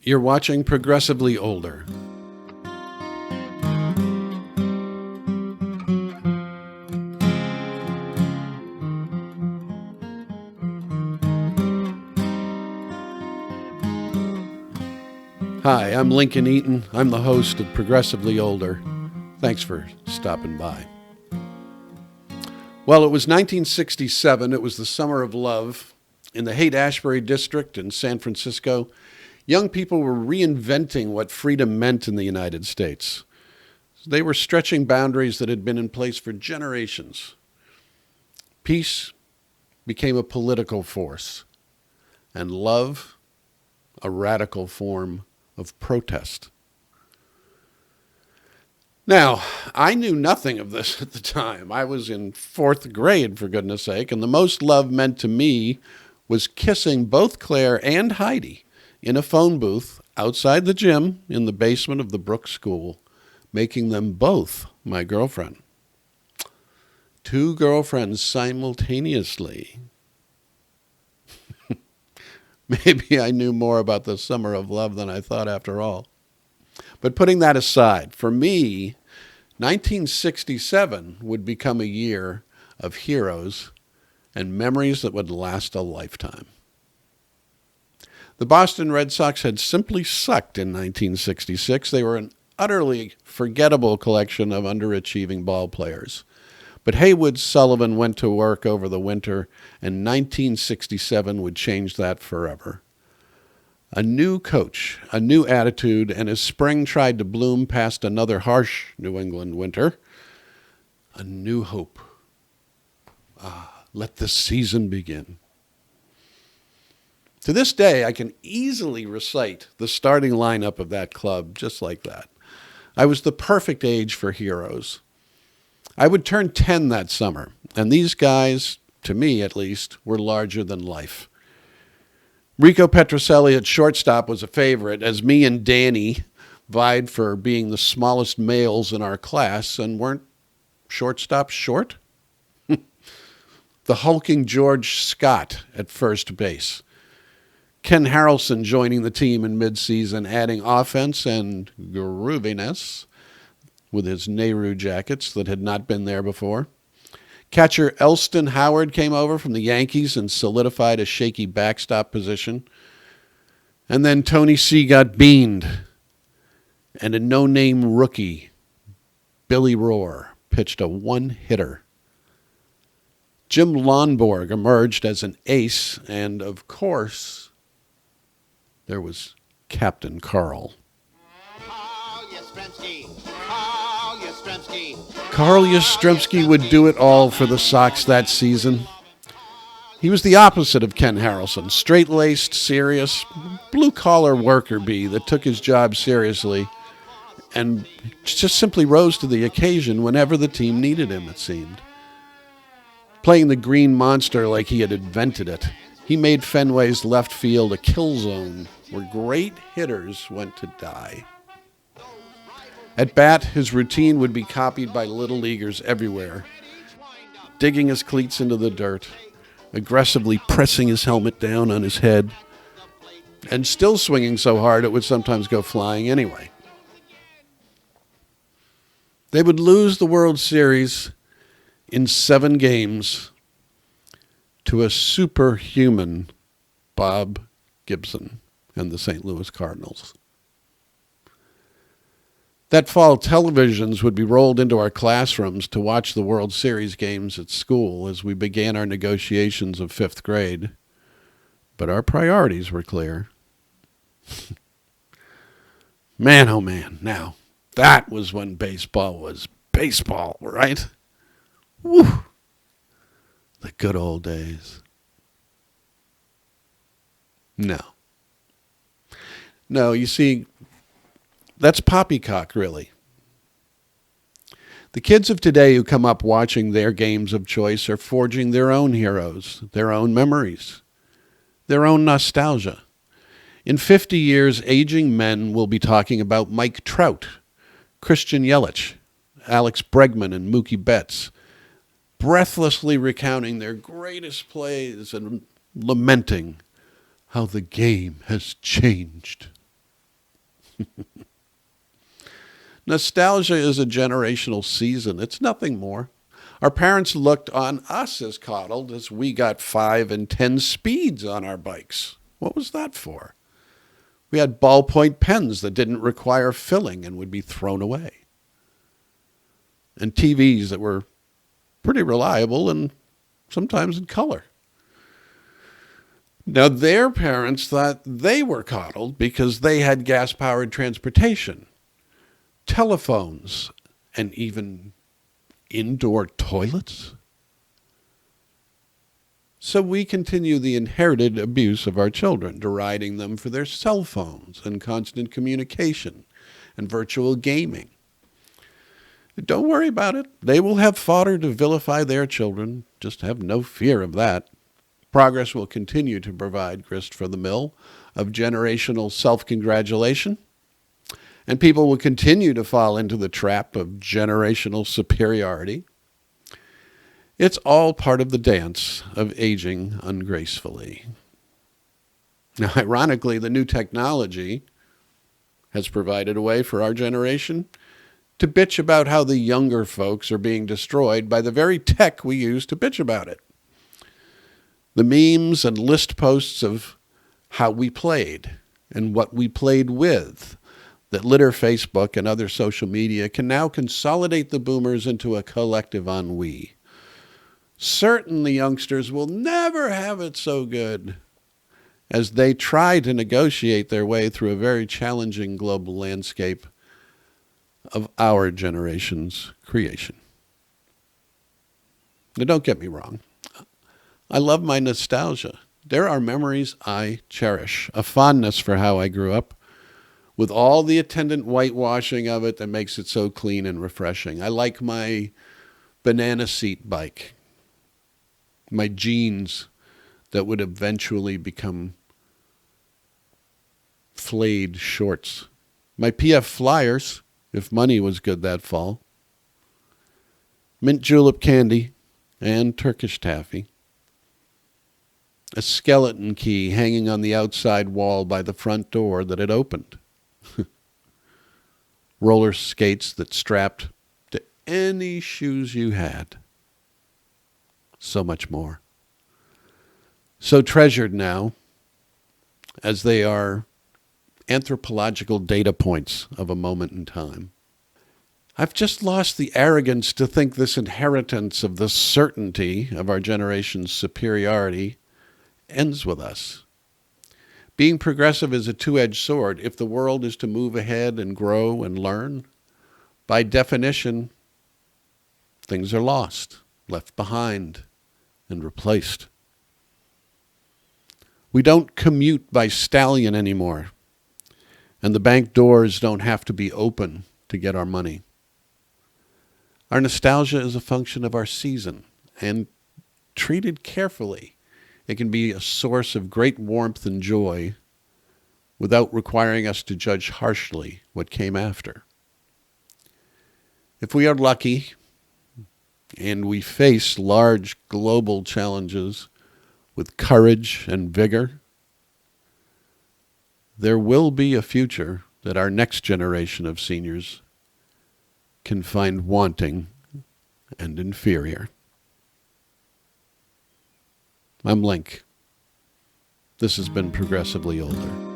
You're watching Progressively Older. Hi, I'm Lincoln Eaton. I'm the host of Progressively Older. Thanks for stopping by. Well, it was 1967. It was the summer of love. In the Haight-Ashbury district in San Francisco, young people were reinventing what freedom meant in the United States. They were stretching boundaries that had been in place for generations. Peace became a political force, and love a radical form of protest. Now, I knew nothing of this at the time. I was in fourth grade, for goodness sake, and the most love meant to me was kissing both Claire and Heidi in a phone booth outside the gym in the basement of the Brooks School, making them both my girlfriend. Two girlfriends simultaneously. Maybe I knew more about the summer of love than I thought after all. But putting that aside, for me, 1967 would become a year of heroes and memories that would last a lifetime. The Boston Red Sox had simply sucked in 1966. They were an utterly forgettable collection of underachieving ball players. But Haywood Sullivan went to work over the winter, and 1967 would change that forever. A new coach, a new attitude, and as spring tried to bloom past another harsh New England winter, a new hope. Let the season begin. To this day, I can easily recite the starting lineup of that club just like that. I was the perfect age for heroes. I would turn 10 that summer, and these guys, to me at least, were larger than life. Rico Petrocelli at shortstop was a favorite, as me and Danny vied for being the smallest males in our class and weren't shortstops short. The hulking George Scott at first base. Ken Harrelson joining the team in midseason, adding offense and grooviness with his Nehru jackets that had not been there before. Catcher Elston Howard came over from the Yankees and solidified a shaky backstop position. And then Tony C. got beaned. And a no-name rookie, Billy Rohr, pitched a one-hitter. Jim Lonborg emerged as an ace, and of course, there was Captain Carl. Carl Yastrzemski would do it all for the Sox that season. He was the opposite of Ken Harrelson, straight-laced, serious, blue-collar worker bee that took his job seriously and just simply rose to the occasion whenever the team needed him, it seemed. Playing the green monster like he had invented it, he made Fenway's left field a kill zone where great hitters went to die. At bat, his routine would be copied by little leaguers everywhere, digging his cleats into the dirt, aggressively pressing his helmet down on his head, and still swinging so hard it would sometimes go flying anyway. They would lose the World Series in 7 games to a superhuman Bob Gibson and the St. Louis Cardinals. That fall, televisions would be rolled into our classrooms to watch the World Series games at school as we began our negotiations of 5th grade. But our priorities were clear. Man, oh man, now, that was when baseball was baseball, right? Woo! The good old days. No, you see, that's poppycock, really. The kids of today who come up watching their games of choice are forging their own heroes, their own memories, their own nostalgia. In 50 years, aging men will be talking about Mike Trout, Christian Yelich, Alex Bregman, and Mookie Betts, breathlessly recounting their greatest plays and lamenting how the game has changed. Nostalgia is a generational season. It's nothing more. Our parents looked on us as coddled as we got 5 and 10 speeds on our bikes. What was that for? We had ballpoint pens that didn't require filling and would be thrown away. And TVs that were pretty reliable and sometimes in color. Now, their parents thought they were coddled because they had gas-powered transportation, telephones, and even indoor toilets. So we continue the inherited abuse of our children, deriding them for their cell phones and constant communication and virtual gaming. Don't worry about it. They will have fodder to vilify their children. Just have no fear of that. Progress will continue to provide grist for the mill of generational self-congratulation, and people will continue to fall into the trap of generational superiority. It's all part of the dance of aging ungracefully. Now, ironically, the new technology has provided a way for our generation to bitch about how the younger folks are being destroyed by the very tech we use to bitch about it. The memes and list posts of how we played and what we played with that litter Facebook and other social media can now consolidate the boomers into a collective ennui. Certain the youngsters will never have it so good as they try to negotiate their way through a very challenging global landscape of our generation's creation. Now, don't get me wrong. I love my nostalgia. There are memories I cherish, a fondness for how I grew up, with all the attendant whitewashing of it that makes it so clean and refreshing. I like my banana seat bike, my jeans that would eventually become flayed shorts, my PF Flyers, if money was good that fall, mint julep candy, and Turkish taffy. A skeleton key hanging on the outside wall by the front door that had opened. Roller skates that strapped to any shoes you had. So much more. So treasured now, as they are anthropological data points of a moment in time. I've just lost the arrogance to think this inheritance of the certainty of our generation's superiority ends with us. Being progressive is a two-edged sword. If the world is to move ahead and grow and learn, by definition, things are lost, left behind, and replaced. We don't commute by stallion anymore, and the bank doors don't have to be open to get our money. Our nostalgia is a function of our season, and treated carefully, it can be a source of great warmth and joy without requiring us to judge harshly what came after. If we are lucky and we face large global challenges with courage and vigor, there will be a future that our next generation of seniors can find wanting and inferior. I'm Link. This has been Progressively Older.